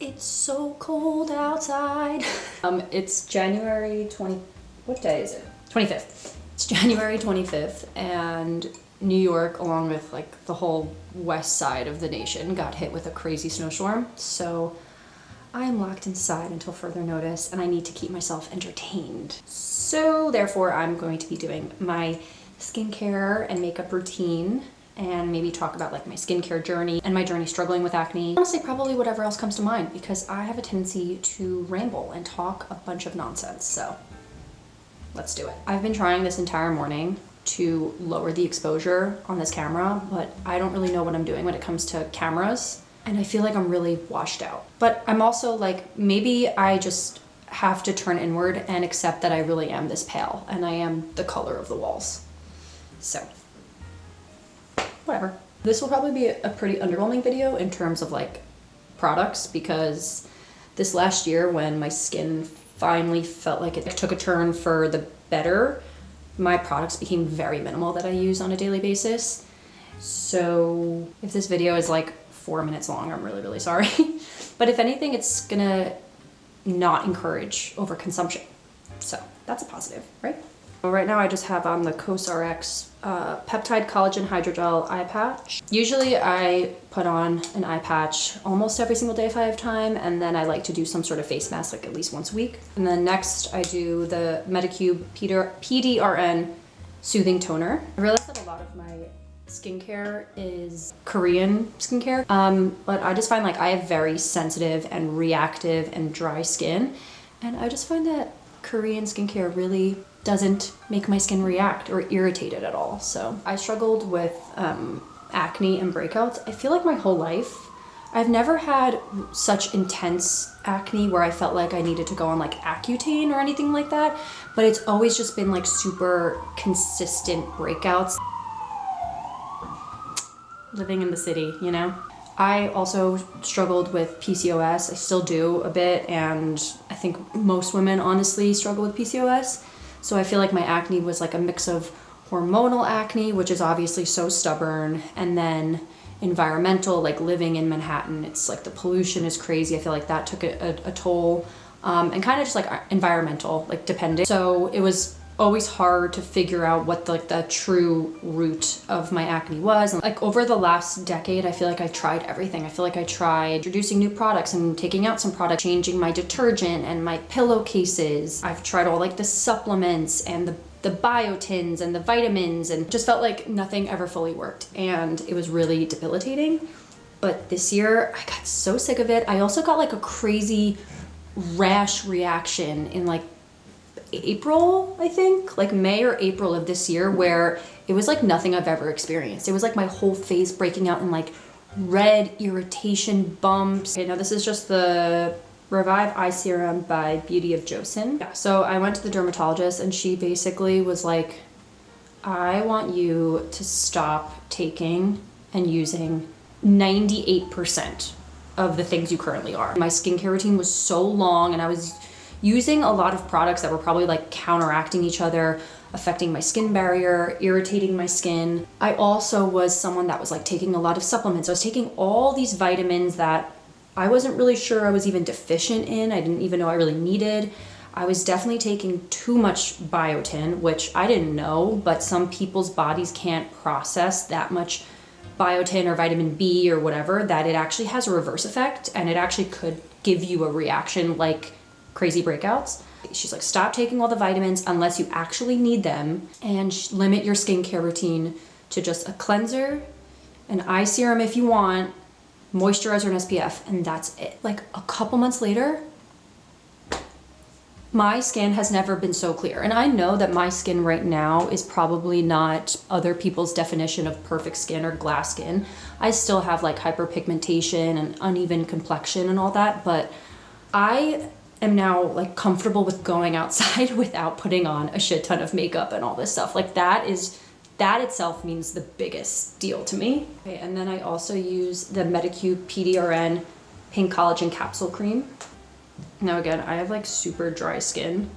It's so cold outside. It's January 20, what day is it? 25th. It's January 25th and New York, along with like the whole west side of the nation, got hit with a crazy snowstorm. So I am locked inside until further notice and I need to keep myself entertained. So therefore I'm going to be doing my skincare and makeup routine and maybe talk about like my skincare journey and my journey struggling with acne. Honestly, probably whatever else comes to mind because I have a tendency to ramble and talk a bunch of nonsense. So let's do it. I've been trying this entire morning to lower the exposure on this camera, but I don't really know what I'm doing when it comes to cameras. And I feel like I'm really washed out. But I'm also like, maybe I just have to turn inward and accept that I really am this pale and I am the color of the walls. So whatever. This will probably be a pretty underwhelming video in terms of like products because this last year when my skin finally felt like it took a turn for the better, my products became very minimal that I use on a daily basis. So if this video is like 4 minutes long, I'm really, really sorry. But if anything, it's gonna not encourage overconsumption. So that's a positive, right? Right now I just have on the CosRx Peptide Collagen Hydrogel Eye Patch. Usually I put on an eye patch almost every single day if I have time, and then I like to do some sort of face mask like at least once a week. And then next I do the Medicube PDRN Soothing Toner. I realized that a lot of my skincare is Korean skincare, but I just find like I have very sensitive and reactive and dry skin, and I just find that Korean skincare really doesn't make my skin react or irritate it at all. So I struggled with acne and breakouts. I feel like my whole life I've never had such intense acne where I felt like I needed to go on like Accutane or anything like that, but it's always just been like super consistent breakouts. Living in the city, you know? I also struggled with PCOS. I still do a bit, and I think most women honestly struggle with PCOS. So I feel like my acne was like a mix of hormonal acne, which is obviously so stubborn, and then environmental, like living in Manhattan. It's like the pollution is crazy. I feel like that took a toll, and kind of just like environmental, like depending. So it was always hard to figure out what the true root of my acne was. And like over the last decade, I feel like I tried everything. I feel like I tried introducing new products and taking out some products, changing my detergent and my pillowcases. I've tried all like the supplements and the biotins and the vitamins, and just felt like nothing ever fully worked. And it was really debilitating. But this year I got so sick of it. I also got like a crazy rash reaction in like April, I think, like May or April of this year, where it was like nothing I've ever experienced. It was like my whole face breaking out in like red irritation bumps. Okay, now this is just the Revive Eye Serum by Beauty of Joseon. Yeah, so I went to the dermatologist and she basically was like, I want you to stop taking and using 98% of the things you currently are. My skincare routine was so long and I was using a lot of products that were probably like counteracting each other, affecting my skin barrier, irritating my skin. I also was someone that was like taking a lot of supplements. I was taking all these vitamins that I wasn't really sure I was even deficient in. I didn't even know I really needed. I was definitely taking too much biotin, which I didn't know, but some people's bodies can't process that much biotin or vitamin B or whatever, that it actually has a reverse effect and it actually could give you a reaction like crazy breakouts. She's like, stop taking all the vitamins unless you actually need them, and limit your skincare routine to just a cleanser, an eye serum if you want, moisturizer and SPF, and that's it. Like a couple months later, my skin has never been so clear. And I know that my skin right now is probably not other people's definition of perfect skin or glass skin. I still have like hyperpigmentation and uneven complexion and all that, but I am now like comfortable with going outside without putting on a shit ton of makeup and all this stuff. Like that itself means the biggest deal to me. Okay, and then I also use the Medicube PDRN Pink Collagen Capsule Cream. Now again, I have like super dry skin,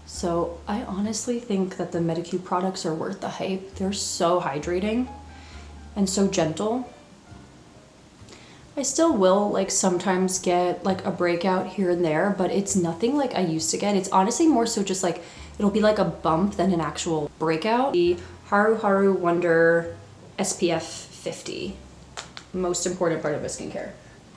so I honestly think that the Medicube products are worth the hype. They're so hydrating and so gentle. I still will like sometimes get like a breakout here and there, but it's nothing like I used to get. It's honestly more so just like, it'll be like a bump than an actual breakout. The Haru Haru Wonder SPF 50, most important part of my skincare.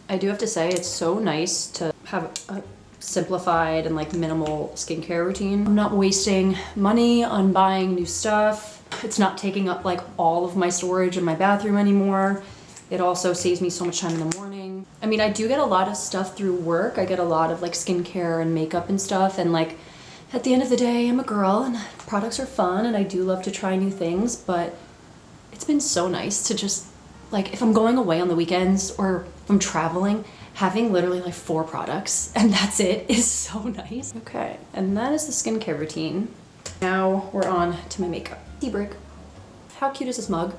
I do have to say it's so nice to have a simplified and like minimal skincare routine. I'm not wasting money on buying new stuff. It's not taking up like all of my storage in my bathroom anymore. It also saves me so much time in the morning. I mean, I do get a lot of stuff through work. I get a lot of like skincare and makeup and stuff, and like at the end of the day, I'm a girl and products are fun and I do love to try new things, but it's been so nice to just like, if I'm going away on the weekends or if I'm traveling, having literally like 4 products and that's it is so nice. Okay, and that is the skincare routine. Now we're on to my makeup. Tea break. How cute is this mug?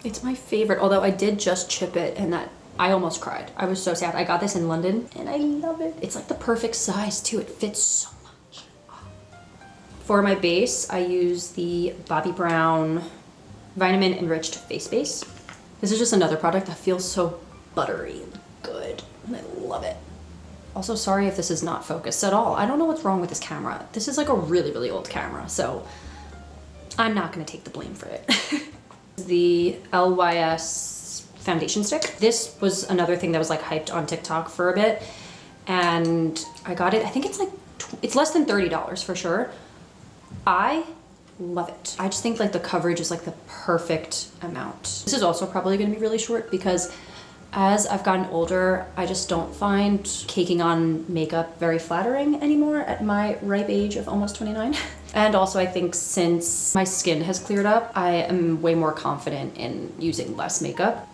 It's my favorite, although I did just chip it and that I almost cried. I was so sad. I got this in London and I love it. It's like the perfect size too. It fits so much. For my base, I use the Bobbi Brown Vitamin Enriched Face Base. This is just another product that feels so buttery and good, and I love it. Also, sorry if this is not focused at all. I don't know what's wrong with this camera. This is like a really, really old camera, so I'm not gonna take the blame for it. The LYS foundation stick. This was another thing that was like hyped on TikTok for a bit, and I got it. I think it's like, it's less than $30 for sure. I love it. I just think like the coverage is like the perfect amount. This is also probably gonna be really short because as I've gotten older, I just don't find caking on makeup very flattering anymore at my ripe age of almost 29. And also I think since my skin has cleared up, I am way more confident in using less makeup.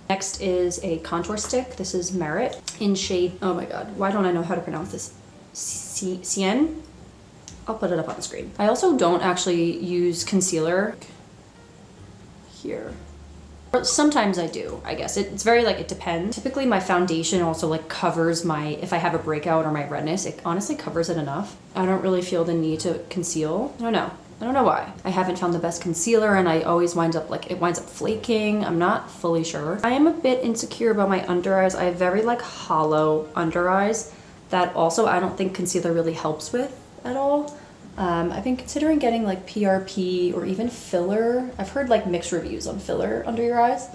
Next is a contour stick. This is Merit in shade, oh my God, why don't I know how to pronounce this? Cien? I'll put it up on the screen. I also don't actually use concealer here. Sometimes I do, I guess. It's very like, it depends. Typically my foundation also like covers my, if I have a breakout or my redness, it honestly covers it enough. I don't really feel the need to conceal. I don't know why. I haven't found the best concealer and I always wind up like, it winds up flaking. I'm not fully sure. I am a bit insecure about my under eyes. I have very like hollow under eyes that also I don't think concealer really helps with at all. I've been considering getting like PRP or even filler. I've heard like mixed reviews on filler under your eyes.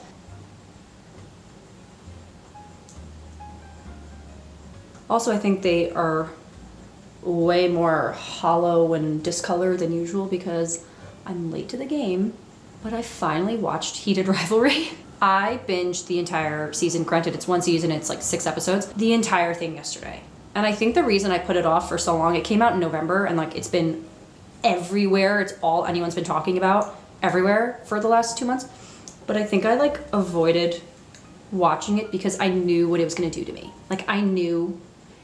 Also, I think they are way more hollow and discolored than usual because I'm late to the game, but I finally watched Heated Rivalry. I binged the entire season. Granted, it's one season, it's like 6 episodes. The entire thing yesterday. And I think the reason I put it off for so long, it came out in November and like it's been everywhere. It's all anyone's been talking about everywhere for the last 2 months. But I think I like avoided watching it because I knew what it was gonna do to me. Like I knew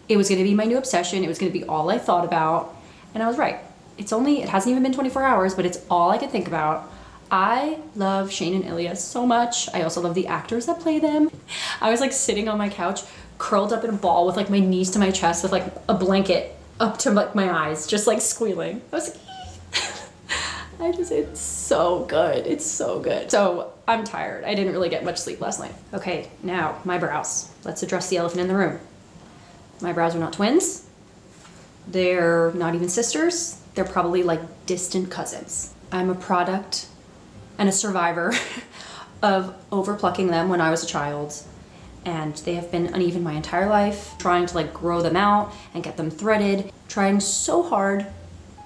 it was gonna be my new obsession. It was gonna be all I thought about. And I was right. It hasn't even been 24 hours, but it's all I could think about. I love Shane and Ilya so much. I also love the actors that play them. I was like sitting on my couch, curled up in a ball with like my knees to my chest with like a blanket up to like my eyes, just like squealing. I was like, it's so good. It's so good. So I'm tired. I didn't really get much sleep last night. Okay, now my brows. Let's address the elephant in the room. My brows are not twins. They're not even sisters. They're probably like distant cousins. I'm a product and a survivor of overplucking them when I was a child. And they have been uneven my entire life, trying to like grow them out and get them threaded, trying so hard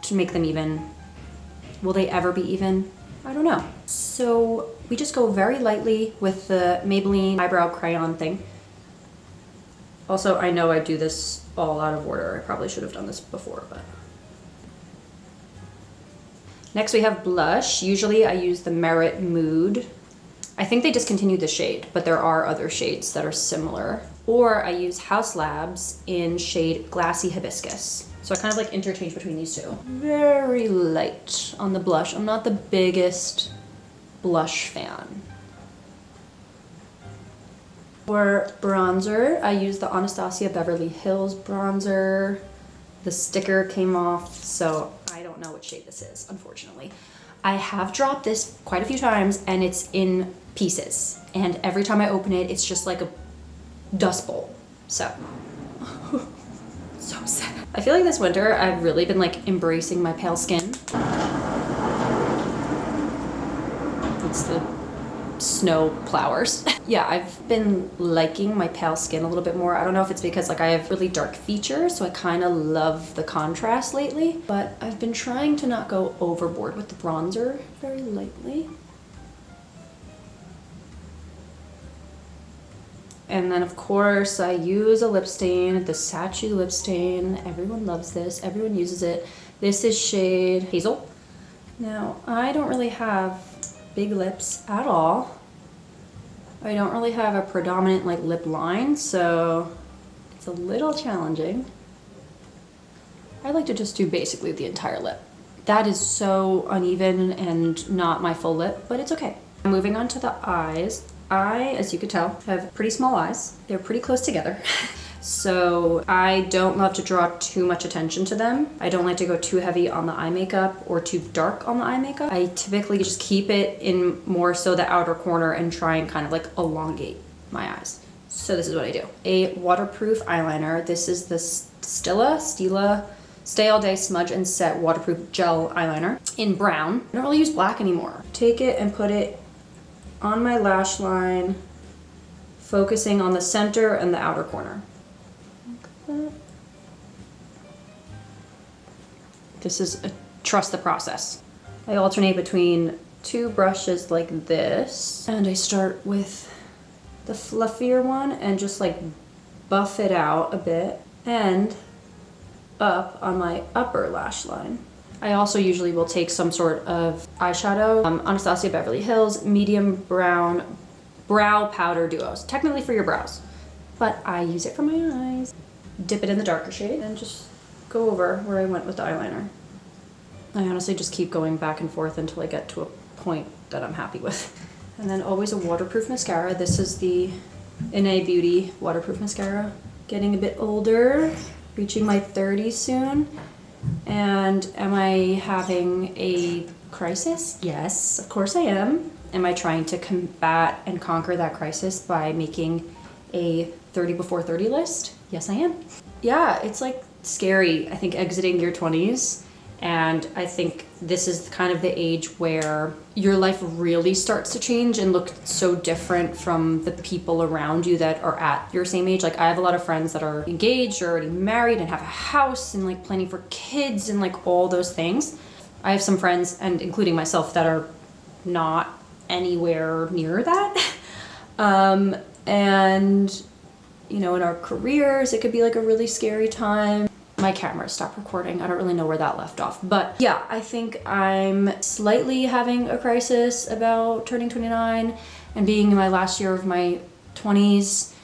to make them even. Will they ever be even? I don't know. So we just go very lightly with the Maybelline eyebrow crayon thing. Also, I know I do this all out of order. I probably should have done this before, but. Next we have blush. Usually I use the Merit Mood. I think they discontinued the shade, but there are other shades that are similar. Or I use House Labs in shade Glassy Hibiscus. So I kind of like interchange between these two. Very light on the blush. I'm not the biggest blush fan. For bronzer, I use the Anastasia Beverly Hills bronzer. The sticker came off, so I don't know what shade this is, unfortunately. I have dropped this quite a few times and it's in pieces. And every time I open it, it's just like a dust bowl. So, so sad. I feel like this winter, I've really been like embracing my pale skin. It's the snow plowers. Yeah, I've been liking my pale skin a little bit more. I don't know if it's because like I have really dark features, so I kind of love the contrast lately, but I've been trying to not go overboard with the bronzer very lightly. And then of course I use a lip stain, the Sachi lip stain. Everyone loves this, everyone uses it. This is shade Hazel. Now, I don't really have big lips at all. I don't really have a predominant like lip line, so it's a little challenging. I like to just do basically the entire lip. That is so uneven and not my full lip, but it's okay. Moving on to the eyes. I, as you could tell, have pretty small eyes. They're pretty close together. So I don't love to draw too much attention to them. I don't like to go too heavy on the eye makeup or too dark on the eye makeup. I typically just keep it in more so the outer corner and try and kind of like elongate my eyes. So this is what I do. A waterproof eyeliner. This is the Stila Stay All Day Smudge and Set Waterproof Gel Eyeliner in brown. I don't really use black anymore. Take it and put it on my lash line, focusing on the center and the outer corner. This is trust the process. I alternate between two brushes like this, and I start with the fluffier one and just like buff it out a bit and up on my upper lash line. I also usually will take some sort of eyeshadow, Anastasia Beverly Hills medium brown brow powder duos, technically for your brows, but I use it for my eyes. Dip it in the darker shade and just go over where I went with the eyeliner. I honestly just keep going back and forth until I get to a point that I'm happy with. And then always a waterproof mascara. This is the NA Beauty waterproof mascara. Getting a bit older, reaching my 30s soon. And am I having a crisis? Yes, of course I am. Am I trying to combat and conquer that crisis by making a 30 before 30 list? Yes, I am. Yeah, it's like scary, I think, exiting your 20s. And I think this is kind of the age where your life really starts to change and look so different from the people around you that are at your same age. Like I have a lot of friends that are engaged or already married and have a house and like planning for kids and like all those things. I have some friends, and including myself, that are not anywhere near that. And you know, in our careers, it could be like a really scary time. My camera stopped recording. I don't really know where that left off. But yeah, I think I'm slightly having a crisis about turning 29 and being in my last year of my 20s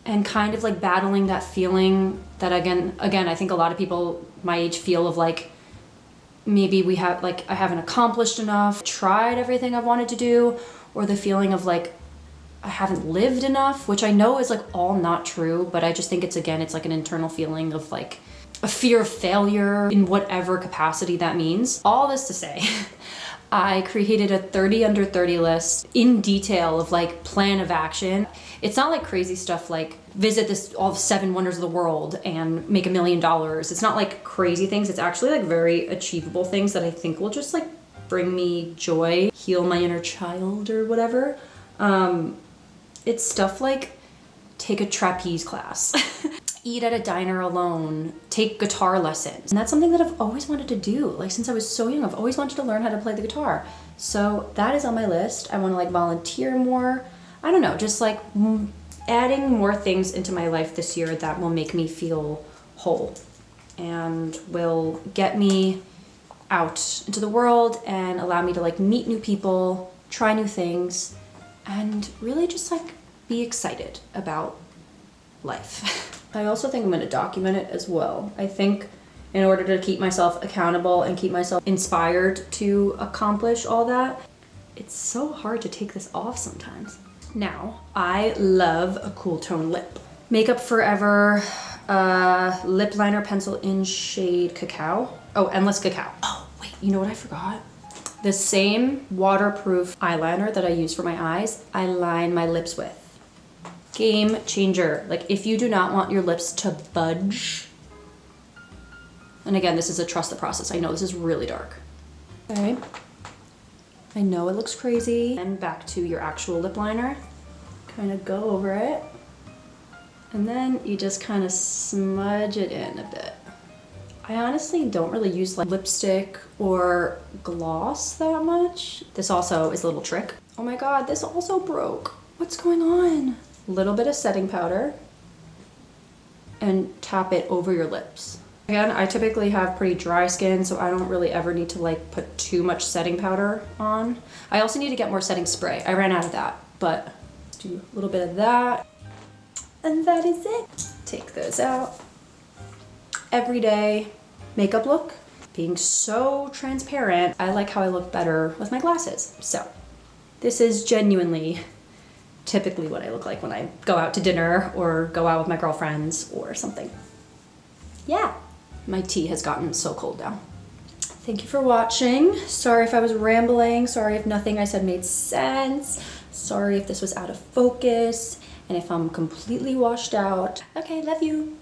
and kind of like battling that feeling that again, I think a lot of people my age feel of like, maybe we have like, I haven't accomplished enough, tried everything I've wanted to do, or the feeling of like, I haven't lived enough, which I know is like all not true, but I just think it's, again, it's like an internal feeling of like a fear of failure in whatever capacity that means. All this to say, I created a 30 under 30 list in detail of like plan of action. It's not like crazy stuff like visit all the 7 wonders of the world and make $1 million. It's not like crazy things. It's actually like very achievable things that I think will just like bring me joy, heal my inner child or whatever. It's stuff like take a trapeze class, eat at a diner alone, take guitar lessons. And that's something that I've always wanted to do. Like since I was so young, I've always wanted to learn how to play the guitar. So that is on my list. I want to like volunteer more. I don't know, just like adding more things into my life this year that will make me feel whole and will get me out into the world and allow me to like meet new people, try new things, and really just like be excited about life. I also think I'm going to document it as well. I think in order to keep myself accountable and keep myself inspired to accomplish all that, it's so hard to take this off sometimes. Now, I love a cool tone lip. Makeup Forever lip liner pencil in shade Cacao. Oh, Endless Cacao. Oh, wait, you know what I forgot? The same waterproof eyeliner that I use for my eyes, I line my lips with. Game changer. Like, if you do not want your lips to budge, and again, this is a trust the process. I know this is really dark. Okay. I know it looks crazy. And back to your actual lip liner. Kind of go over it. And then you just kind of smudge it in a bit. I honestly don't really use like lipstick or gloss that much. This also is a little trick. Oh my God, this also broke. What's going on? A little bit of setting powder and tap it over your lips. Again, I typically have pretty dry skin, so I don't really ever need to like put too much setting powder on. I also need to get more setting spray. I ran out of that, but let's do a little bit of that. And that is it. Take those out. Everyday makeup look. Being so transparent, I like how I look better with my glasses. So this is genuinely typically what I look like when I go out to dinner or go out with my girlfriends or something. Yeah, my tea has gotten so cold now. Thank you for watching. Sorry if I was rambling. Sorry if nothing I said made sense. Sorry if this was out of focus and if I'm completely washed out. Okay, love you.